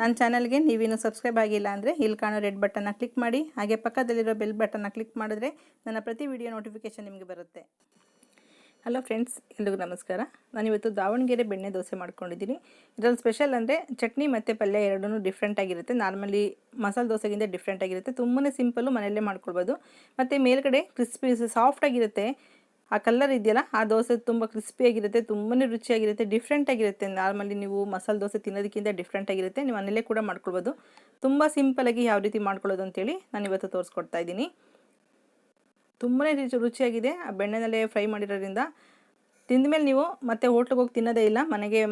ನನ್ನ ಚಾನಲ್ಗೆ ನೀವಿನ್ನೂ ಸಬ್ಸ್ಕ್ರೈಬ್ ಆಗಿಲ್ಲ ಅಂದರೆ ಇಲ್ಲಿ ಕಾಣೋ ರೆಡ್ ಬಟನ್ನ ಕ್ಲಿಕ್ ಮಾಡಿ, ಹಾಗೆ ಪಕ್ಕದಲ್ಲಿರೋ ಬೆಲ್ ಬಟನ್ನ ಕ್ಲಿಕ್ ಮಾಡಿದ್ರೆ ನನ್ನ ಪ್ರತಿ ವಿಡಿಯೋ ನೋಟಿಫಿಕೇಷನ್ ನಿಮಗೆ ಬರುತ್ತೆ. ಹಲೋ ಫ್ರೆಂಡ್ಸ್, ಎಲ್ರಿಗೂ ನಮಸ್ಕಾರ. ನಾನಿವತ್ತು ದಾವಣಗೆರೆ ಬೆಣ್ಣೆ ದೋಸೆ ಮಾಡ್ಕೊಂಡಿದ್ದೀನಿ. ಇದರಲ್ಲಿ ಸ್ಪೆಷಲ್ ಅಂದರೆ ಚಟ್ನಿ ಮತ್ತು ಪಲ್ಯ ಎರಡೂ ಡಿಫ್ರೆಂಟ್ ಆಗಿರುತ್ತೆ. ನಾರ್ಮಲಿ ಮಸಾಲೆ ದೋಸೆಗಿಂತ ಡಿಫ್ರೆಂಟ್ ಆಗಿರುತ್ತೆ. ತುಂಬಾ ಸಿಂಪಲ್ಲು, ಮನೆಯಲ್ಲೇ ಮಾಡ್ಕೊಳ್ಬೋದು. ಮತ್ತು ಮೇಲ್ಗಡೆ ಕ್ರಿಸ್ಪಿ ಸಾಫ್ಟಾಗಿರುತ್ತೆ. ಆ ಕಲರ್ ಇದೆಯಲ್ಲ, ಆ ದೋಸೆ ತುಂಬ ಕ್ರಿಸ್ಪಿಯಾಗಿರುತ್ತೆ, ತುಂಬಾ ರುಚಿಯಾಗಿರುತ್ತೆ, ಡಿಫ್ರೆಂಟಾಗಿರುತ್ತೆ. ನಾರ್ಮಲಿ ನೀವು ಮಸಾಲೆ ದೋಸೆ ತಿನ್ನೋದಕ್ಕಿಂತ ಡಿಫ್ರೆಂಟಾಗಿರುತ್ತೆ. ನೀವು ಮನೆಯಲ್ಲೇ ಕೂಡ ಮಾಡ್ಕೊಳ್ಬೋದು. ತುಂಬ ಸಿಂಪಲಾಗಿ ಯಾವ ರೀತಿ ಮಾಡ್ಕೊಳ್ಳೋದು ಅಂತೇಳಿ ನಾನು ಇವತ್ತು ತೋರಿಸ್ಕೊಡ್ತಾ ಇದ್ದೀನಿ. ತುಂಬಾ ರುಚಿಯಾಗಿದೆ. ಆ ಬೆಣ್ಣೆನಲ್ಲೇ ಫ್ರೈ ಮಾಡಿರೋದ್ರಿಂದ ತಿಂದಮೇಲೆ ನೀವು ಮತ್ತೆ ಹೋಟ್ಲಿಗೆ ಹೋಗಿ ತಿನ್ನೋದೇ ಇಲ್ಲ,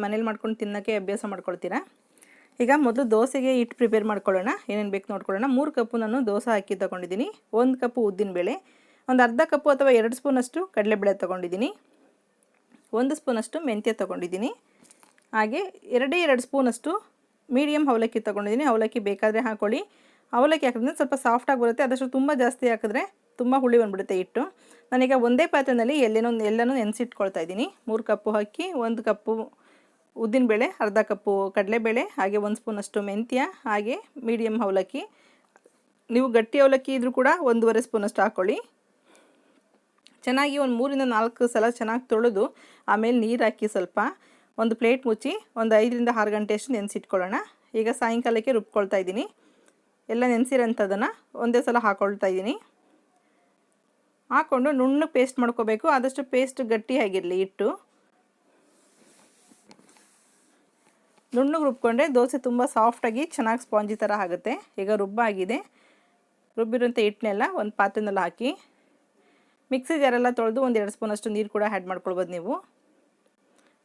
ಮನೇಲಿ ಮಾಡ್ಕೊಂಡು ತಿನ್ನೋಕ್ಕೆ ಅಭ್ಯಾಸ ಮಾಡ್ಕೊಳ್ತೀರಾ. ಈಗ ಮೊದಲು ದೋಸೆಗೆ ಹಿಟ್ಟು ಪ್ರಿಪೇರ್ ಮಾಡ್ಕೊಳ್ಳೋಣ. ಏನೇನು ಬೇಕು ನೋಡ್ಕೊಳ್ಳೋಣ. 3 ಕಪ್ಪು ನಾನು ದೋಸೆ ಅಕ್ಕಿ ತೊಗೊಂಡಿದ್ದೀನಿ. 1 ಕಪ್ಪು ಉದ್ದಿನಬೇಳೆ, ಒಂದು ಅರ್ಧ ಕಪ್ಪು ಅಥವಾ 2 ಸ್ಪೂನಷ್ಟು ಕಡಲೆಬೇಳೆ ತೊಗೊಂಡಿದ್ದೀನಿ, 1 ಸ್ಪೂನಷ್ಟು ಮೆಂತ್ಯ ತೊಗೊಂಡಿದ್ದೀನಿ, ಹಾಗೆ 2 ಸ್ಪೂನಷ್ಟು ಮೀಡಿಯಮ್ ಅವಲಕ್ಕಿ ತೊಗೊಂಡಿದ್ದೀನಿ. ಅವಲಕ್ಕಿ ಬೇಕಾದರೆ ಹಾಕ್ಕೊಳ್ಳಿ. ಅವಲಕ್ಕಿ ಹಾಕಿದ್ರೆ ಸ್ವಲ್ಪ ಸಾಫ್ಟಾಗಿ ಬರುತ್ತೆ. ಅದಷ್ಟು ತುಂಬ ಜಾಸ್ತಿ ಹಾಕಿದ್ರೆ ತುಂಬ ಹುಳಿ ಬಂದುಬಿಡುತ್ತೆ ಹಿಟ್ಟು. ನಾನೀಗ ಒಂದೇ ಪಾತ್ರೆಯಲ್ಲಿ ಎಲ್ಲನೂ ನೆನೆಸಿಟ್ಕೊಳ್ತಾ ಇದ್ದೀನಿ. 3 ಕಪ್ಪು ಅಕ್ಕಿ, 1 ಕಪ್ಪು ಉದ್ದಿನಬೇಳೆ, ಅರ್ಧ ಕಪ್ಪು ಕಡಲೆಬೇಳೆ, ಹಾಗೆ 1 ಸ್ಪೂನಷ್ಟು ಮೆಂತ್ಯ, ಹಾಗೆ ಮೀಡಿಯಮ್ ಅವಲಕ್ಕಿ. ನೀವು ಗಟ್ಟಿ ಅವಲಕ್ಕಿ ಇದ್ದರೂ ಕೂಡ 1.5 ಸ್ಪೂನಷ್ಟು ಹಾಕ್ಕೊಳ್ಳಿ. ಚೆನ್ನಾಗಿ ಒಂದು 3ರಿಂದ 4 ಸಲ ಚೆನ್ನಾಗಿ ತೊಳೆದು ಆಮೇಲೆ ನೀರು ಹಾಕಿ ಸ್ವಲ್ಪ ಒಂದು ಪ್ಲೇಟ್ ಮುಚ್ಚಿ ಒಂದು 5ರಿಂದ 6 ಗಂಟೆಯಷ್ಟು ನೆನೆಸಿಟ್ಕೊಳ್ಳೋಣ. ಈಗ ಸಾಯಂಕಾಲಕ್ಕೆ ರುಬ್ಕೊಳ್ತಾ ಇದ್ದೀನಿ. ಎಲ್ಲ ನೆನೆಸಿರೋಂಥದ್ದನ್ನು ಒಂದೇ ಸಲ ಹಾಕ್ಕೊಳ್ತಾ ಇದ್ದೀನಿ. ಹಾಕ್ಕೊಂಡು ನುಣ್ಣಗೆ ಪೇಸ್ಟ್ ಮಾಡ್ಕೋಬೇಕು. ಆದಷ್ಟು ಪೇಸ್ಟ್ ಗಟ್ಟಿಯಾಗಿರಲಿ ಹಿಟ್ಟು. ನುಣ್ಣಗೆ ರುಬ್ಕೊಂಡ್ರೆ ದೋಸೆ ತುಂಬ ಸಾಫ್ಟಾಗಿ ಚೆನ್ನಾಗಿ ಸ್ಪಾಂಜಿ ಥರ ಆಗುತ್ತೆ. ಈಗ ರುಬ್ಬಾಗಿದೆ. ರುಬ್ಬಿರೋಂಥ ಹಿಟ್ಟನ್ನೆಲ್ಲ ಒಂದು ಪಾತ್ರೆನಲ್ಲಿ ಹಾಕಿ ಮಿಕ್ಸಿ ಜಾರೆಲ್ಲ ತೊಳೆದು ಒಂದು 2 ಸ್ಪೂನಷ್ಟು ನೀರು ಕೂಡ ಆ್ಯಡ್ ಮಾಡ್ಕೊಳ್ಬೋದು ನೀವು.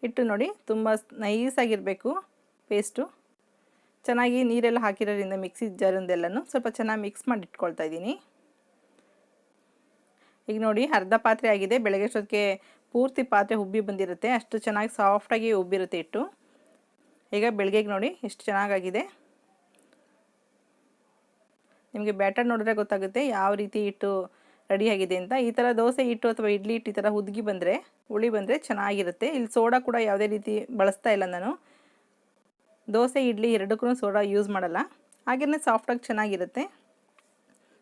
ಹಿಟ್ಟು ನೋಡಿ ತುಂಬ ನೈಸಾಗಿರಬೇಕು ಪೇಸ್ಟು. ಚೆನ್ನಾಗಿ ನೀರೆಲ್ಲ ಹಾಕಿರೋದ್ರಿಂದ ಮಿಕ್ಸಿ ಜಾರಿಂದೆಲ್ಲನೂ ಸ್ವಲ್ಪ ಚೆನ್ನಾಗಿ ಮಿಕ್ಸ್ ಮಾಡಿ ಇಟ್ಕೊಳ್ತಾ ಇದ್ದೀನಿ. ಈಗ ನೋಡಿ ಅರ್ಧ ಪಾತ್ರೆ ಆಗಿದೆ. ಬೆಳಗ್ಗೆ ಅಷ್ಟೊತ್ತಿಗೆ ಪೂರ್ತಿ ಪಾತ್ರೆ ಉಬ್ಬಿ ಬಂದಿರುತ್ತೆ. ಅಷ್ಟು ಚೆನ್ನಾಗಿ ಸಾಫ್ಟಾಗಿ ಉಬ್ಬಿರುತ್ತೆ ಹಿಟ್ಟು. ಈಗ ಬೆಳಗ್ಗೆಗೆ ನೋಡಿ ಎಷ್ಟು ಚೆನ್ನಾಗಾಗಿದೆ. ನಿಮಗೆ ಬ್ಯಾಟರ್ ನೋಡಿದ್ರೆ ಗೊತ್ತಾಗುತ್ತೆ ಯಾವ ರೀತಿ ಹಿಟ್ಟು ರೆಡಿಯಾಗಿದೆ ಅಂತ. ಈ ಥರ ದೋಸೆ ಹಿಟ್ಟು ಅಥವಾ ಇಡ್ಲಿ ಹಿಟ್ಟು ಈ ಥರ ಹುದುಗಿ ಬಂದರೆ, ಹುಳಿ ಬಂದರೆ ಚೆನ್ನಾಗಿರುತ್ತೆ. ಇಲ್ಲಿ ಸೋಡಾ ಕೂಡ ಯಾವುದೇ ರೀತಿ ಬಳಸ್ತಾ ಇಲ್ಲ ನಾನು. ದೋಸೆ ಇಡ್ಲಿ ಎರಡಕ್ಕೂ ಸೋಡಾ ಯೂಸ್ ಮಾಡಲ್ಲ. ಹಾಗೆಯೇ ಸಾಫ್ಟಾಗಿ ಚೆನ್ನಾಗಿರುತ್ತೆ.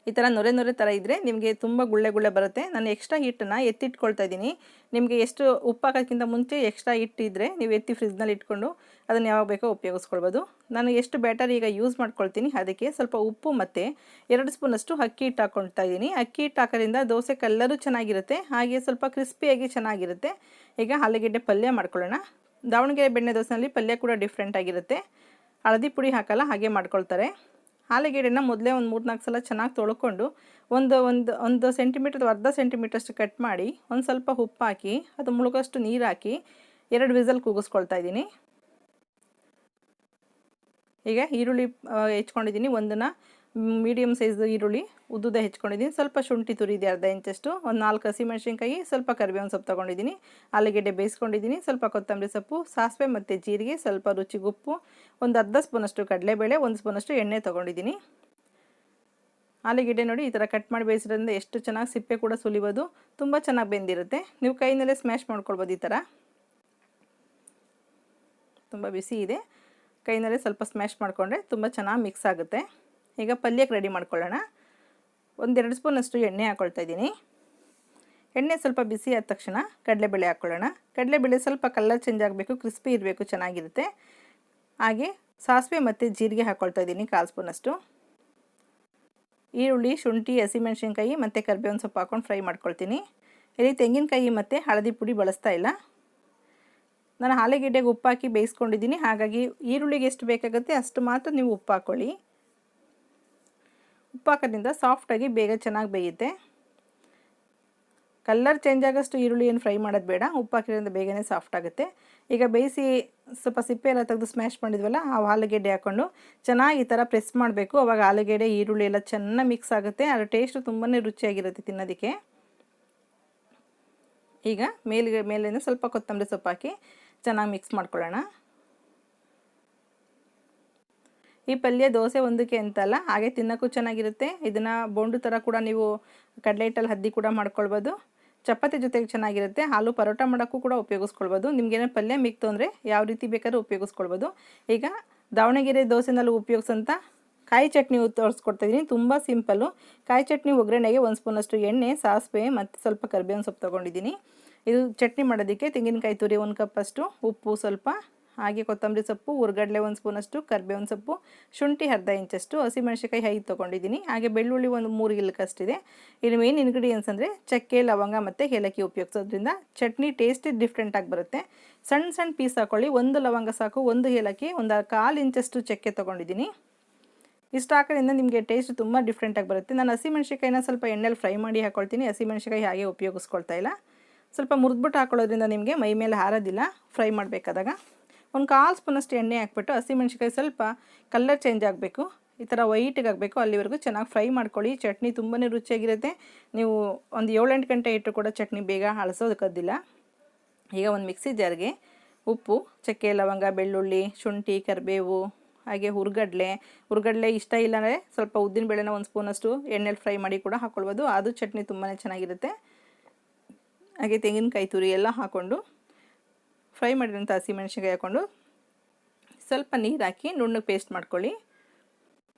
ಈ ಥರ ನೊರೆ ಥರ ಇದ್ದರೆ ನಿಮಗೆ ತುಂಬ ಗುಳ್ಳೆ ಬರುತ್ತೆ. ನಾನು ಎಕ್ಸ್ಟ್ರಾ ಹಿಟ್ಟನ್ನು ಎತ್ತಿಟ್ಕೊಳ್ತಾ ಇದ್ದೀನಿ. ನಿಮಗೆ ಎಷ್ಟು ಉಪ್ಪು ಹಾಕೋಕ್ಕಿಂತ ಮುಂಚೆ ಎಕ್ಸ್ಟ್ರಾ ಹಿಟ್ಟಿದ್ರೆ ನೀವು ಎತ್ತಿ ಫ್ರಿಜ್ನಲ್ಲಿ ಇಟ್ಕೊಂಡು ಅದನ್ನು ಯಾವಾಗ ಬೇಕೋ ಉಪಯೋಗಿಸ್ಕೊಳ್ಬೋದು. ನಾನು ಎಷ್ಟು ಬ್ಯಾಟರ್ ಈಗ ಯೂಸ್ ಮಾಡ್ಕೊಳ್ತೀನಿ ಅದಕ್ಕೆ ಸ್ವಲ್ಪ ಉಪ್ಪು ಮತ್ತು 2 ಸ್ಪೂನಷ್ಟು ಅಕ್ಕಿ ಹಿಟ್ಟು ಹಾಕ್ಕೊಳ್ತಾ ಇದ್ದೀನಿ. ಅಕ್ಕಿ ಹಿಟ್ಟು ಹಾಕೋದ್ರಿಂದ ದೋಸೆ ಕಲ್ಲರು ಚೆನ್ನಾಗಿರುತ್ತೆ, ಹಾಗೆ ಸ್ವಲ್ಪ ಕ್ರಿಸ್ಪಿಯಾಗಿ ಚೆನ್ನಾಗಿರುತ್ತೆ. ಈಗ ಆಲೂಗೆಡ್ಡೆ ಪಲ್ಯ ಮಾಡ್ಕೊಳ್ಳೋಣ. ದಾವಣಗೆರೆ ಬೆಣ್ಣೆ ದೋಸೆಯಲ್ಲಿ ಪಲ್ಯ ಕೂಡ ಡಿಫ್ರೆಂಟ್ ಆಗಿರುತ್ತೆ. ಹಳದಿ ಪುಡಿ ಹಾಕಲ್ಲ, ಹಾಗೆ ಮಾಡ್ಕೊಳ್ತಾರೆ. ಆಲೂಗೆಡ್ಡೆನ ಮೊದಲೇ ಒಂದು 3-4 ಸಲ ಚೆನ್ನಾಗಿ ತೊಳ್ಕೊಂಡು ಒಂದು ಸೆಂಟಿಮೀಟರ್ ಅಥವಾ ಅರ್ಧ ಸೆಂಟಿಮೀಟ್ರಷ್ಟು ಕಟ್ ಮಾಡಿ ಒಂದು ಸ್ವಲ್ಪ ಉಪ್ಪು ಹಾಕಿ ಅದು ಮುಳುಗೋಷ್ಟು ನೀರು ಹಾಕಿ 2 ವಿಸಲ್ ಕೂಗಿಸ್ಕೊಳ್ತಾ ಇದ್ದೀನಿ. ಈಗ ಈರುಳ್ಳಿ ಹೆಚ್ಕೊಂಡಿದ್ದೀನಿ. ಒಂದನ್ನು ಮೀಡಿಯಮ್ ಸೈಜ್ ಈರುಳ್ಳಿ ಉದ್ದುದ ಹೆಚ್ಕೊಂಡಿದ್ದೀನಿ. ಸ್ವಲ್ಪ ಶುಂಠಿ ತುರಿದೆ ಅರ್ಧ ಇಂಚಷ್ಟು, ಒಂದು 4 ಹಸಿಮೆಣಸಿನ್ಕಾಯಿ, ಸ್ವಲ್ಪ ಕರಿಬೇವಿನ ಸೊಪ್ಪು ತೊಗೊಂಡಿದ್ದೀನಿ, ಆಲೂಗೆಡ್ಡೆ ಬೇಯಿಸ್ಕೊಂಡಿದ್ದೀನಿ, ಸ್ವಲ್ಪ ಕೊತ್ತಂಬರಿ ಸೊಪ್ಪು, ಸಾಸಿವೆ ಮತ್ತು ಜೀರಿಗೆ, ಸ್ವಲ್ಪ ರುಚಿಗೆ ಉಪ್ಪು, ಒಂದು ಅರ್ಧ ಸ್ಪೂನಷ್ಟು ಕಡಲೆಬೇಳೆ, 1 ಸ್ಪೂನಷ್ಟು ಎಣ್ಣೆ ತೊಗೊಂಡಿದ್ದೀನಿ. ಆಲೂಗೆಡ್ಡೆ ನೋಡಿ ಈ ಥರ ಕಟ್ ಮಾಡಿ ಬೇಯಿಸಿರೋದ್ರಿಂದ ಎಷ್ಟು ಚೆನ್ನಾಗಿ ಸಿಪ್ಪೆ ಕೂಡ ಸುಲಿಬೋದು, ತುಂಬ ಚೆನ್ನಾಗಿ ಬೆಂದಿರುತ್ತೆ. ನೀವು ಕೈನಲ್ಲೇ ಸ್ಮ್ಯಾಶ್ ಮಾಡ್ಕೊಳ್ಬೋದು. ಈ ಥರ ತುಂಬ ಬಿಸಿ ಇದೆ, ಕೈನಲ್ಲೇ ಸ್ವಲ್ಪ ಸ್ಮ್ಯಾಶ್ ಮಾಡಿಕೊಂಡ್ರೆ ತುಂಬ ಚೆನ್ನಾಗಿ ಮಿಕ್ಸ್ ಆಗುತ್ತೆ. ಈಗ ಪಲ್ಯಕ್ಕೆ ರೆಡಿ ಮಾಡ್ಕೊಳ್ಳೋಣ. 1-2 ಸ್ಪೂನಷ್ಟು ಎಣ್ಣೆ ಹಾಕ್ಕೊಳ್ತಾ ಇದ್ದೀನಿ. ಎಣ್ಣೆ ಸ್ವಲ್ಪ ಬಿಸಿ ಆದ ತಕ್ಷಣ ಕಡಲೆಬೇಳೆ ಹಾಕ್ಕೊಳ್ಳೋಣ. ಕಡಲೆಬೇಳೆ ಸ್ವಲ್ಪ ಕಲರ್ ಚೇಂಜ್ ಆಗಬೇಕು, ಕ್ರಿಸ್ಪಿ ಇರಬೇಕು, ಚೆನ್ನಾಗಿರುತ್ತೆ. ಹಾಗೆ ಸಾಸಿವೆ ಮತ್ತು ಜೀರಿಗೆ ಹಾಕ್ಕೊಳ್ತಾ ಇದ್ದೀನಿ 1/4 ಸ್ಪೂನಷ್ಟು. ಈರುಳ್ಳಿ, ಶುಂಠಿ, ಹಸಿಮೆಣಸಿನ್ಕಾಯಿ ಮತ್ತು ಕರಿಬೇವಿನ ಸೊಪ್ಪು ಹಾಕ್ಕೊಂಡು ಫ್ರೈ ಮಾಡ್ಕೊಳ್ತೀನಿ. ಇಲ್ಲಿ ತೆಂಗಿನಕಾಯಿ ಮತ್ತು ಹಳದಿ ಪುಡಿ ಬಳಸ್ತಾ ಇಲ್ಲ. ನಾನು ಆಲೂಗೆಡ್ಡೆಗೆ ಉಪ್ಪು ಹಾಕಿ ಬೇಯಿಸ್ಕೊಂಡಿದ್ದೀನಿ, ಹಾಗಾಗಿ ಈರುಳ್ಳಿಗೆ ಎಷ್ಟು ಬೇಕಾಗುತ್ತೆ ಅಷ್ಟು ಮಾತ್ರ ನೀವು ಉಪ್ಪು ಹಾಕ್ಕೊಳ್ಳಿ. ಉಪ್ಪು ಹಾಕೋದ್ರಿಂದ ಸಾಫ್ಟಾಗಿ ಬೇಗ ಚೆನ್ನಾಗಿ ಬೇಯುತ್ತೆ. ಕಲರ್ ಚೇಂಜ್ ಆಗೋಷ್ಟು ಈರುಳ್ಳಿ ಏನು ಫ್ರೈ ಮಾಡೋದು ಬೇಡ, ಉಪ್ಪು ಹಾಕಿರೋದ್ರಿಂದ ಬೇಗನೆ ಸಾಫ್ಟ್ ಆಗುತ್ತೆ. ಈಗ ಬೇಯಿಸಿ ಸ್ವಲ್ಪ ಸಿಪ್ಪೆ ಎಲ್ಲ ತೆಗೆದು ಸ್ಮ್ಯಾಶ್ ಮಾಡಿದ್ವಲ್ಲ ಆ ಆಲೂಗೆಡ್ಡೆ ಹಾಕ್ಕೊಂಡು ಚೆನ್ನಾಗಿ ಈ ಥರ ಪ್ರೆಸ್ ಮಾಡಬೇಕು. ಆವಾಗ ಆಲೂಗೆಡ್ಡೆ ಈರುಳ್ಳಿ ಎಲ್ಲ ಚೆನ್ನಾಗಿ ಮಿಕ್ಸ್ ಆಗುತ್ತೆ. ಅದರ ಟೇಸ್ಟು ತುಂಬಾ ರುಚಿಯಾಗಿರುತ್ತೆ ತಿನ್ನೋದಕ್ಕೆ. ಈಗ ಮೇಲಿಂದ ಸ್ವಲ್ಪ ಕೊತ್ತಂಬರಿ ಸೊಪ್ಪು ಹಾಕಿ ಚೆನ್ನಾಗಿ ಮಿಕ್ಸ್ ಮಾಡ್ಕೊಳ್ಳೋಣ. ಈ ಪಲ್ಯ ದೋಸೆ ಒಂದಕ್ಕೆ ಅಂತಲ್ಲ, ಹಾಗೆ ತಿನ್ನೋಕ್ಕೂ ಚೆನ್ನಾಗಿರುತ್ತೆ. ಇದನ್ನು ಬೋಂಡು ಥರ ಕೂಡ ನೀವು ಕಡಲೆ ಹಿಟ್ಟಲ್ಲಿ ಹದ್ದಿ ಕೂಡ ಮಾಡ್ಕೊಳ್ಬೋದು. ಚಪಾತಿ ಜೊತೆಗೆ ಚೆನ್ನಾಗಿರುತ್ತೆ. ಆಲೂ ಪರೋಟ ಮಾಡೋಕ್ಕೂ ಕೂಡ ಉಪಯೋಗಿಸ್ಕೊಳ್ಬೋದು. ನಿಮಗೇನೋ ಪಲ್ಯ ಮಿಕ್ತು ಅಂದರೆ ಯಾವ ರೀತಿ ಬೇಕಾದ್ರೂ ಉಪಯೋಗಿಸ್ಕೊಳ್ಬೋದು. ಈಗ ದಾವಣಗೆರೆ ದೋಸೆನಲ್ಲಿ ಉಪಯೋಗಿಸೋಂಥ ಕಾಯಿ ಚಟ್ನಿ ತೋರಿಸ್ಕೊಡ್ತಾಯಿದ್ದೀನಿ. ತುಂಬ ಸಿಂಪಲ್ಲು. ಕಾಯಿ ಚಟ್ನಿ ಒಗ್ಗರಣೆಗೆ 1 ಸ್ಪೂನಷ್ಟು ಎಣ್ಣೆ, ಸಾಸಿವೆ ಮತ್ತು ಸ್ವಲ್ಪ ಕರಿಬೇವಿನ ಸೊಪ್ಪು ತೊಗೊಂಡಿದ್ದೀನಿ. ಇದು ಚಟ್ನಿ ಮಾಡೋದಕ್ಕೆ ತೆಂಗಿನಕಾಯಿ ತುರಿ 1 ಕಪ್ಪಷ್ಟು, ಉಪ್ಪು ಸ್ವಲ್ಪ, ಹಾಗೆ ಕೊತ್ತಂಬರಿ ಸೊಪ್ಪು, ಹುರ್ಗಡ್ಲೆ 1 ಸ್ಪೂನಷ್ಟು, ಕರಿಬೇವಿನ ಸೊಪ್ಪು, ಶುಂಠಿ ಅರ್ಧ ಇಂಚಷ್ಟು, ಹಸಿಮೆಣಸಿಕಾಯಿ 5 ತೊಗೊಂಡಿದ್ದೀನಿ. ಹಾಗೆ ಬೆಳ್ಳುಳ್ಳಿ ಒಂದು 3 ಗಿಲ್ಕಷ್ಟಿದೆ. ಇಲ್ಲಿ ಮೇನ್ ಇಂಗ್ರೀಡಿಯೆಂಟ್ಸ್ ಅಂದರೆ ಚಕ್ಕೆ, ಲವಂಗ ಮತ್ತು ಏಲಕ್ಕಿ ಉಪಯೋಗಿಸೋದ್ರಿಂದ ಚಟ್ನಿ ಟೇಸ್ಟ್ ಡಿಫ್ರೆಂಟಾಗಿ ಬರುತ್ತೆ. ಸಣ್ಣ ಸಣ್ಣ ಪೀಸ್ ಹಾಕ್ಕೊಳ್ಳಿ. 1 ಲವಂಗ ಸಾಕು, 1 ಏಲಕ್ಕಿ, ಒಂದು 1/4 ಇಂಚಷ್ಟು ಚಕ್ಕೆ ತೊಗೊಂಡಿದ್ದೀನಿ. ಇಷ್ಟು ಹಾಕೋದ್ರಿಂದ ನಿಮಗೆ ಟೇಸ್ಟ್ ತುಂಬ ಡಿಫ್ರೆಂಟಾಗಿ ಬರುತ್ತೆ. ನಾನು ಹಸಿಮೆಣಸಿಕಾಯಿನ ಸ್ವಲ್ಪ ಎಣ್ಣೆಲಿ ಫ್ರೈ ಮಾಡಿ ಹಾಕ್ಕೊಳ್ತೀನಿ. ಹಸಿಮೆಣಸಿಕಾಯಿ ಹಾಗೆ ಉಪಯೋಗಿಸ್ಕೊಳ್ತಾ ಇಲ್ಲ. ಸ್ವಲ್ಪ ಮುರಿದ್ಬಿಟ್ಟು ಹಾಕೊಳ್ಳೋದ್ರಿಂದ ನಿಮಗೆ ಮೈ ಮೇಲೆ ಹಾರೋದಿಲ್ಲ ಫ್ರೈ ಮಾಡಬೇಕಾದಾಗ. ಒಂದು 1/4 ಸ್ಪೂನಷ್ಟು ಎಣ್ಣೆ ಹಾಕ್ಬಿಟ್ಟು ಹಸಿಮೆಣಸಿಕಾಯಿ ಸ್ವಲ್ಪ ಕಲರ್ ಚೇಂಜ್ ಆಗಬೇಕು, ಈ ಥರ ವೈಟಿಗೆ ಆಗಬೇಕು, ಅಲ್ಲಿವರೆಗೂ ಚೆನ್ನಾಗಿ ಫ್ರೈ ಮಾಡ್ಕೊಳ್ಳಿ. ಚಟ್ನಿ ತುಂಬಾ ರುಚಿಯಾಗಿರುತ್ತೆ. ನೀವು ಒಂದು 7-8 ಗಂಟೆ ಇಟ್ಟರು ಕೂಡ ಚಟ್ನಿ ಬೇಗ ಹಳಸೋದಕ್ಕೋದಿಲ್ಲ. ಈಗ ಒಂದು ಮಿಕ್ಸಿ ಜಾರ್ಗೆ ಉಪ್ಪು, ಚಕ್ಕೆ, ಲವಂಗ, ಬೆಳ್ಳುಳ್ಳಿ, ಶುಂಠಿ, ಕರಿಬೇವು, ಹಾಗೆ ಹುರ್ಗಡ್ಲೆ ಇಷ್ಟ ಇಲ್ಲ ಅಂದರೆ ಸ್ವಲ್ಪ ಉದ್ದಿನಬೇಳೆನ 1 ಸ್ಪೂನಷ್ಟು ಎಣ್ಣೆಲಿ ಫ್ರೈ ಮಾಡಿ ಕೂಡ ಹಾಕ್ಕೊಳ್ಬೋದು. ಅದು ಚಟ್ನಿ ತುಂಬಾ ಚೆನ್ನಾಗಿರುತ್ತೆ. ಹಾಗೆ ತೆಂಗಿನಕಾಯಿ ತುರಿ ಎಲ್ಲ ಹಾಕ್ಕೊಂಡು ಫ್ರೈ ಮಾಡಿರೋಂಥ ಹಸಿಮೆಣಸಿನ್ಕಾಯಿ ಹಾಕ್ಕೊಂಡು ಸ್ವಲ್ಪ ನೀರು ಹಾಕಿ ನುಣ್ಣಗೆ ಪೇಸ್ಟ್ ಮಾಡ್ಕೊಳ್ಳಿ.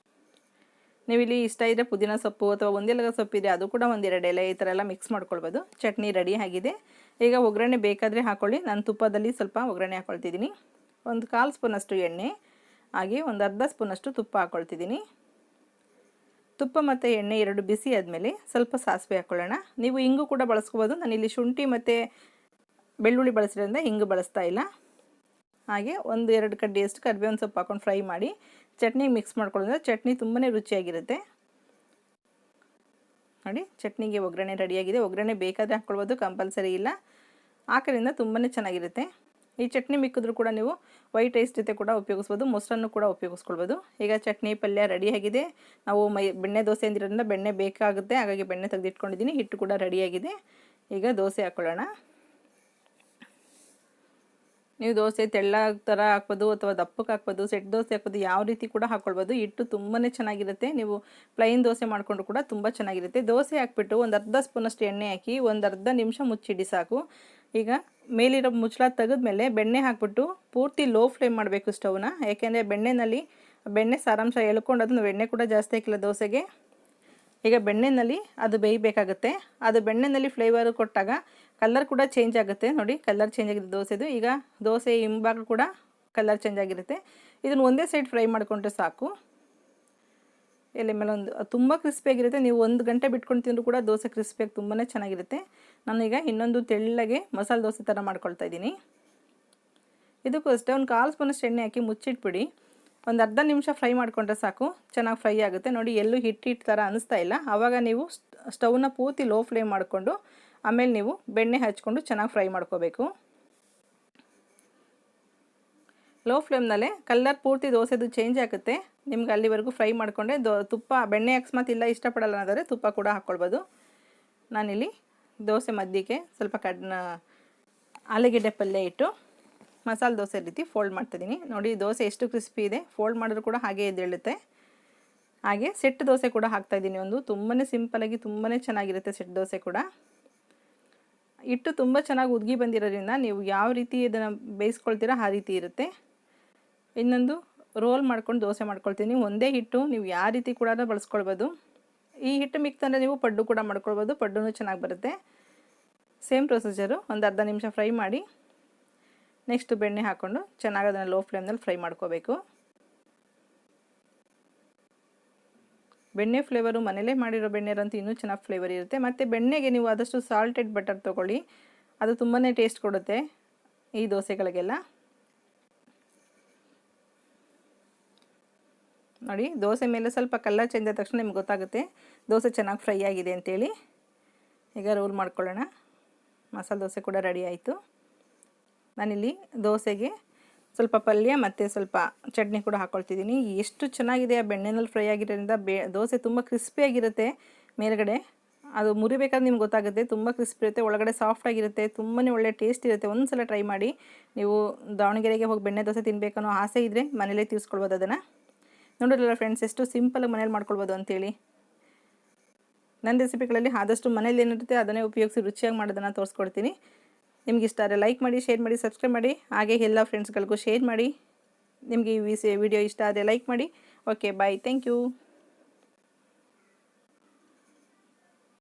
ನೀವಿಲ್ಲಿ ಇಷ್ಟ ಇದ್ದರೆ ಪುದೀನ ಸೊಪ್ಪು ಅಥವಾ ಒಂದೆಲಗ ಸೊಪ್ಪಿದೆ ಅದು ಕೂಡ 1-2 ಎಲೆ ಈ ಥರ ಎಲ್ಲ ಮಿಕ್ಸ್ ಮಾಡ್ಕೊಳ್ಬೋದು. ಚಟ್ನಿ ರೆಡಿ ಆಗಿದೆ. ಈಗ ಒಗ್ಗರಣೆ ಬೇಕಾದರೆ ಹಾಕ್ಕೊಳ್ಳಿ. ನಾನು ತುಪ್ಪದಲ್ಲಿ ಸ್ವಲ್ಪ ಒಗ್ಗರಣೆ ಹಾಕ್ಕೊಳ್ತಿದ್ದೀನಿ. ಒಂದು 1/4 ಸ್ಪೂನಷ್ಟು ಎಣ್ಣೆ, ಹಾಗೆ ಒಂದು ಅರ್ಧ ಸ್ಪೂನಷ್ಟು ತುಪ್ಪ ಹಾಕ್ಕೊಳ್ತಿದ್ದೀನಿ. ತುಪ್ಪ ಮತ್ತು ಎಣ್ಣೆ 2 ಬಿಸಿ ಆದಮೇಲೆ ಸ್ವಲ್ಪ ಸಾಸಿವೆ ಹಾಕ್ಕೊಳ್ಳೋಣ. ನೀವು ಹಿಂಗು ಕೂಡ ಬಳಸ್ಕೋಬೋದು. ನಾನಿಲ್ಲಿ ಶುಂಠಿ ಮತ್ತು ಬೆಳ್ಳುಳ್ಳಿ ಬಳಸಿರೋದ್ರಿಂದ ಹಿಂಗು ಬಳಸ್ತಾ ಇಲ್ಲ. ಹಾಗೆ 1-2 ಕಡ್ಡಿಯಷ್ಟು ಕರಿಬೇವಿನ ಸೊಪ್ಪು ಹಾಕ್ಕೊಂಡು ಫ್ರೈ ಮಾಡಿ ಚಟ್ನಿಗೆ ಮಿಕ್ಸ್ ಮಾಡ್ಕೊಳ್ಳೋದ್ರಿಂದ ಚಟ್ನಿ ತುಂಬಾ ರುಚಿಯಾಗಿರುತ್ತೆ. ನೋಡಿ, ಚಟ್ನಿಗೆ ಒಗ್ಗರಣೆ ರೆಡಿಯಾಗಿದೆ. ಒಗ್ಗರಣೆ ಬೇಕಾದರೆ ಹಾಕ್ಕೊಳ್ಬೋದು, ಕಂಪಲ್ಸರಿ ಇಲ್ಲ. ಹಾಕೋದ್ರಿಂದ ತುಂಬಾ ಚೆನ್ನಾಗಿರುತ್ತೆ. ಈ ಚಟ್ನಿ ಮಿಕ್ಕಿದ್ರೂ ಕೂಡ ನೀವು ವೈಟ್ ರೈಸ್ ಜೊತೆ ಕೂಡ ಉಪಯೋಗಿಸ್ಬೋದು, ಮೊಸರನ್ನು ಕೂಡ ಉಪಯೋಗಿಸ್ಕೊಳ್ಬೋದು. ಈಗ ಚಟ್ನಿ ಪಲ್ಯ ರೆಡಿಯಾಗಿದೆ. ನಾವು ಬೆಣ್ಣೆ ದೋಸೆ ಅಂದಿರೋದ್ರಿಂದ ಬೆಣ್ಣೆ ಬೇಕಾಗುತ್ತೆ, ಹಾಗಾಗಿ ಬೆಣ್ಣೆ ತೆಗೆದಿಟ್ಕೊಂಡಿದ್ದೀನಿ. ಹಿಟ್ಟು ಕೂಡ ರೆಡಿಯಾಗಿದೆ. ಈಗ ದೋಸೆ ಹಾಕ್ಕೊಳ್ಳೋಣ. ನೀವು ದೋಸೆ ತೆಳ್ಳಗೆ ಥರ ಹಾಕ್ಬೋದು ಅಥವಾ ದಪ್ಪಕ್ಕೆ ಹಾಕ್ಬೋದು, ಸೆಟ್ ದೋಸೆ ಹಾಕ್ಬೋದು, ಯಾವ ರೀತಿ ಕೂಡ ಹಾಕ್ಕೊಳ್ಬೋದು. ಹಿಟ್ಟು ತುಂಬಾ ಚೆನ್ನಾಗಿರುತ್ತೆ. ನೀವು ಪ್ಲೈನ್ ದೋಸೆ ಮಾಡಿಕೊಂಡು ಕೂಡ ತುಂಬ ಚೆನ್ನಾಗಿರುತ್ತೆ. ದೋಸೆ ಹಾಕ್ಬಿಟ್ಟು ಒಂದು ಅರ್ಧ ಸ್ಪೂನಷ್ಟು ಎಣ್ಣೆ ಹಾಕಿ ಒಂದು ಅರ್ಧ ನಿಮಿಷ ಮುಚ್ಚಿಡಿ ಸಾಕು. ಈಗ ಮೇಲಿರೋ ಮುಚ್ಚಳ ತೆಗೆದ್ಮೇಲೆ ಬೆಣ್ಣೆ ಹಾಕ್ಬಿಟ್ಟು ಪೂರ್ತಿ ಲೋ ಫ್ಲೇಮ್ ಮಾಡಬೇಕು ಸ್ಟವ್ನ. ಯಾಕೆಂದರೆ ಬೆಣ್ಣೆ ಸಾರಾಂಶ ಎಳ್ಕೊಂಡು ಅದನ್ನು ಎಣ್ಣೆ ಕೂಡ ಜಾಸ್ತಿ ಹಾಕಿಲ್ಲ ದೋಸೆಗೆ. ಈಗ ಬೆಣ್ಣೆಯಲ್ಲಿ ಅದು ಬೇಯಬೇಕಾಗುತ್ತೆ. ಅದು ಬೆಣ್ಣೆಯಲ್ಲಿ ಫ್ಲೇವರು ಕೊಟ್ಟಾಗ ಕಲರ್ ಕೂಡ ಚೇಂಜ್ ಆಗುತ್ತೆ. ನೋಡಿ, ಕಲರ್ ಚೇಂಜ್ ಆಗಿದೆ ದೋಸೆದು. ಈಗ ದೋಸೆ ಹಿಂಭಾಗ ಕೂಡ ಕಲರ್ ಚೇಂಜ್ ಆಗಿರುತ್ತೆ. ಇದನ್ನು ಒಂದೇ ಸೈಡ್ ಫ್ರೈ ಮಾಡಿಕೊಂಡ್ರೆ ಸಾಕು. ಎಲೆ ಮೇಲೆ ಒಂದು ತುಂಬ ಕ್ರಿಸ್ಪಿಯಾಗಿರುತ್ತೆ. ನೀವು 1 ಗಂಟೆ ಬಿಟ್ಕೊಂಡು ತಿಂದರೂ ಕೂಡ ದೋಸೆ ಕ್ರಿಸ್ಪಿಯಾಗಿ ತುಂಬಾ ಚೆನ್ನಾಗಿರುತ್ತೆ. ನಾನೀಗ ಇನ್ನೊಂದು ತೆಳ್ಳಗೆ ಮಸಾಲೆ ದೋಸೆ ಥರ ಮಾಡ್ಕೊಳ್ತಾ ಇದ್ದೀನಿ. ಇದಕ್ಕೂ ಅಷ್ಟೇ ಒಂದು 1/4 ಸ್ಪೂನಷ್ಟು ಎಣ್ಣೆ ಹಾಕಿ ಮುಚ್ಚಿಟ್ಬಿಡಿ. ಒಂದು ಅರ್ಧ ನಿಮಿಷ ಫ್ರೈ ಮಾಡಿಕೊಂಡ್ರೆ ಸಾಕು, ಚೆನ್ನಾಗಿ ಫ್ರೈ ಆಗುತ್ತೆ. ನೋಡಿ, ಎಲ್ಲೂ ಹಿಟ್ಟು ಥರ ಅನ್ನಿಸ್ತಾ ಇಲ್ಲ. ಆವಾಗ ನೀವು ಸ್ಟವ್ನ ಪೂರ್ತಿ ಲೋ ಫ್ಲೇಮ್ ಮಾಡಿಕೊಂಡು ಆಮೇಲೆ ನೀವು ಬೆಣ್ಣೆ ಹಚ್ಕೊಂಡು ಚೆನ್ನಾಗಿ ಫ್ರೈ ಮಾಡ್ಕೋಬೇಕು. ಲೋ ಫ್ಲೇಮ್ನಲ್ಲೇ ಕಲರ್ ಪೂರ್ತಿ ದೋಸೆದು ಚೇಂಜ್ ಆಗುತ್ತೆ. ನಿಮ್ಗೆ ಅಲ್ಲಿವರೆಗೂ ಫ್ರೈ ಮಾಡಿಕೊಂಡೆ ತುಪ್ಪ ಬೆಣ್ಣೆ ಅಕಸ್ಮಾತ್ ಇಲ್ಲ ಇಷ್ಟಪಡಲ್ಲ ಅನ್ನೋದಾದರೆ ತುಪ್ಪ ಕೂಡ ಹಾಕ್ಕೊಳ್ಬೋದು. ನಾನಿಲ್ಲಿ ದೋಸೆ ಮಧ್ಯಕ್ಕೆ ಸ್ವಲ್ಪ ಆಲೂಗೆಡ್ಡೆ ಪಲ್ಯ ಇಟ್ಟು ಮಸಾಲೆ ದೋಸೆ ರೀತಿ ಫೋಲ್ಡ್ ಮಾಡ್ತಿದ್ದೀನಿ. ನೋಡಿ, ದೋಸೆ ಎಷ್ಟು ಕ್ರಿಸ್ಪಿ ಇದೆ. ಫೋಲ್ಡ್ ಮಾಡಿದ್ರು ಕೂಡ ಹಾಗೆ ಎದ್ದೇಳುತ್ತೆ. ಹಾಗೆ ಸೆಟ್ ದೋಸೆ ಕೂಡ ಹಾಕ್ತಾಯಿದ್ದೀನಿ. ಒಂದು ತುಂಬಾ ಸಿಂಪಲಾಗಿ ತುಂಬಾ ಚೆನ್ನಾಗಿರುತ್ತೆ ಸೆಟ್ ದೋಸೆ ಕೂಡ. ಹಿಟ್ಟು ತುಂಬ ಚೆನ್ನಾಗಿ ಉದ್ಗಿ ಬಂದಿರೋದ್ರಿಂದ ನೀವು ಯಾವ ರೀತಿ ಇದನ್ನು ಬೇಯಿಸ್ಕೊಳ್ತೀರಾ ಆ ರೀತಿ ಇರುತ್ತೆ. ಇನ್ನೊಂದು ರೋಲ್ ಮಾಡ್ಕೊಂಡು ದೋಸೆ ಮಾಡ್ಕೊಳ್ತೀನಿ. ಒಂದೇ ಹಿಟ್ಟು ನೀವು ಯಾವ ರೀತಿ ಕೂಡ ಬಳಸ್ಕೊಳ್ಬೋದು. ಈ ಹಿಟ್ಟು ಮಿಕ್ತಂದರೆ ನೀವು ಪಡ್ಡು ಕೂಡ ಮಾಡ್ಕೊಳ್ಬೋದು, ಪಡ್ಡು ಚೆನ್ನಾಗಿ ಬರುತ್ತೆ. Same procedure. ಒಂದು ಅರ್ಧ ನಿಮಿಷ ಫ್ರೈ ಮಾಡಿ ನೆಕ್ಸ್ಟ್ ಬೆಣ್ಣೆ ಹಾಕ್ಕೊಂಡು ಚೆನ್ನಾಗಿ ಅದನ್ನು ಲೋ ಫ್ಲೇಮ್ನಲ್ಲಿ ಫ್ರೈ ಮಾಡ್ಕೋಬೇಕು. ಬೆಣ್ಣೆ ಫ್ಲೇವರು ಮನೇಲೇ ಮಾಡಿರೋ ಬೆಣ್ಣೆರಂತೂ ಇನ್ನೂ ಚೆನ್ನಾಗಿ ಫ್ಲೇವರ್ ಇರುತ್ತೆ. ಮತ್ತು ಬೆಣ್ಣೆಗೆ ನೀವು ಆದಷ್ಟು ಸಾಲ್ಟೆಡ್ ಬಟರ್ ತೊಗೊಳ್ಳಿ, ಅದು ತುಂಬಾ ಟೇಸ್ಟ್ ಕೊಡುತ್ತೆ ಈ ದೋಸೆಗಳಿಗೆಲ್ಲ. ನೋಡಿ, ದೋಸೆ ಮೇಲೆ ಸ್ವಲ್ಪ ಕಲರ್ ಚೇಂಜ್ ಆದ ತಕ್ಷಣ ನಿಮ್ಗೆ ಗೊತ್ತಾಗುತ್ತೆ ದೋಸೆ ಚೆನ್ನಾಗಿ ಫ್ರೈ ಆಗಿದೆ ಅಂತೇಳಿ. ಈಗ ರೋಲ್ ಮಾಡ್ಕೊಳ್ಳೋಣ. ಮಸಾಲೆ ದೋಸೆ ಕೂಡ ರೆಡಿ ಆಯಿತು. ನಾನಿಲ್ಲಿ ದೋಸೆಗೆ ಸ್ವಲ್ಪ ಪಲ್ಯ ಮತ್ತು ಸ್ವಲ್ಪ ಚಟ್ನಿ ಕೂಡ ಹಾಕ್ಕೊಳ್ತಿದ್ದೀನಿ. ಎಷ್ಟು ಚೆನ್ನಾಗಿದೆ ಆ ಬೆಣ್ಣೆನಲ್ಲಿ ಫ್ರೈ ಆಗಿರೋದ್ರಿಂದ ದೋಸೆ ತುಂಬ ಕ್ರಿಸ್ಪಿಯಾಗಿರುತ್ತೆ. ಮೇಲ್ಗಡೆ ಅದು ಮುರಿಬೇಕಾದ್ರೆ ನಿಮ್ಗೆ ಗೊತ್ತಾಗುತ್ತೆ, ತುಂಬ ಕ್ರಿಸ್ಪಿ ಇರುತ್ತೆ, ಒಳಗಡೆ ಸಾಫ್ಟಾಗಿರುತ್ತೆ, ತುಂಬಾ ಒಳ್ಳೆ ಟೇಸ್ಟ್ ಇರುತ್ತೆ. ಒಂದು ಸಲ ಟ್ರೈ ಮಾಡಿ. ನೀವು ದಾವಣಗೆರೆಗೆ ಹೋಗಿ ಬೆಣ್ಣೆ ದೋಸೆ ತಿನ್ನಬೇಕನ್ನೋ ಆಸೆ ಇದ್ದರೆ ಮನೇಲೇ ತೀರಿಸ್ಕೊಳ್ಬೋದು ಅದನ್ನು. ನೋಡಿರಲ್ಲ ಫ್ರೆಂಡ್ಸ್, ಎಷ್ಟು ಸಿಂಪಲಾಗಿ ಮನೇಲಿ ಮಾಡ್ಕೊಳ್ಬೋದು ಅಂತೇಳಿ. ನನ್ನ ರೆಸಿಪಿಗಳಲ್ಲಿ ಆದಷ್ಟು ಮನೇಲಿ ಏನಿರುತ್ತೆ ಅದನ್ನೇ ಉಪಯೋಗಿಸಿ ರುಚಿಯಾಗಿ ಮಾಡೋದನ್ನು ತೋರಿಸ್ಕೊಡ್ತೀನಿ. ನಿಮ್ಗೆ ಇಷ್ಟ ಆದರೆ ಲೈಕ್ ಮಾಡಿ, ಶೇರ್ ಮಾಡಿ, ಸಬ್ಸ್ಕ್ರೈಬ್ ಮಾಡಿ. ಹಾಗೆ ಎಲ್ಲ ಫ್ರೆಂಡ್ಸ್ಗಳಿಗೂ ಶೇರ್ ಮಾಡಿ. ನಿಮಗೆ ಈ ವಿಡಿಯೋ ಇಷ್ಟ ಆದರೆ ಲೈಕ್ ಮಾಡಿ. Okay bye, thank you.